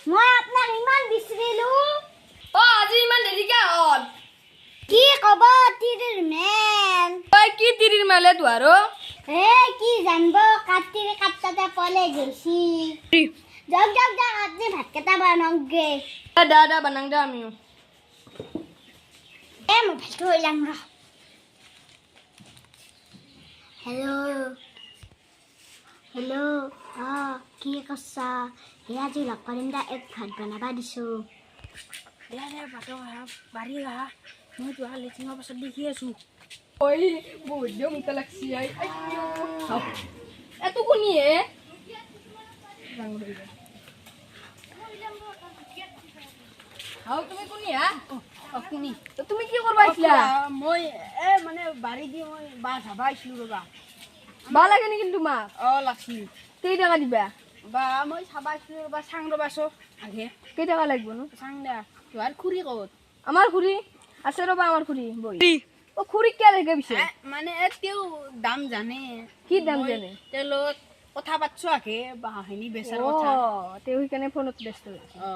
মই আপোনাক ইমান বিচাৰিলো আজি ইমান দেৰিকে হ'ল কি কব তিৰিৰ মেল তই কি তিৰিৰ মেলে তো আৰু কি জানব কাটিৰ কাটতে পলে গৈছি যাওক যাওক যাওক আপুনি ভাতকেইটা বনাওকগে দা বনাং দে আমিও মই ভাতটো হৈ যাম ৰ হেল্ল' কি কৈছা আজি লগ কৰিম দা এক ভাত বনাবা দিছো বাঢ়ি আহা মই যোৱা লেট্ৰিনৰ পাছত দেখি আছো ঐ বহুত দিন মোটা লাগছি এতো কোনি হে তুমি কোনি হা কোনি তুমি কি করবা আইছিলা মই মানে বাড়ি দি মই বা যাবা আইছিলো ৰবা বা লাগে নেকি তোমাক লাগছি কেই টাকা দিবা বা মই চাবা আইছিলো ৰবা চাং ৰবা চো আগে কেই টাকা লাগব নো চাং দে তোৰ খুৰী ক'ত আমার খুরি আছে রবা আমার খুরি বই ও খুরি কে লাগে বিছে মানে তেও দাম জানে কি দাম জানে তেও লগত কথা পাতছো আগে বাহিনী বেচাৰ কথা তেও সেইকাৰণে ফোনত ব্যস্ত অ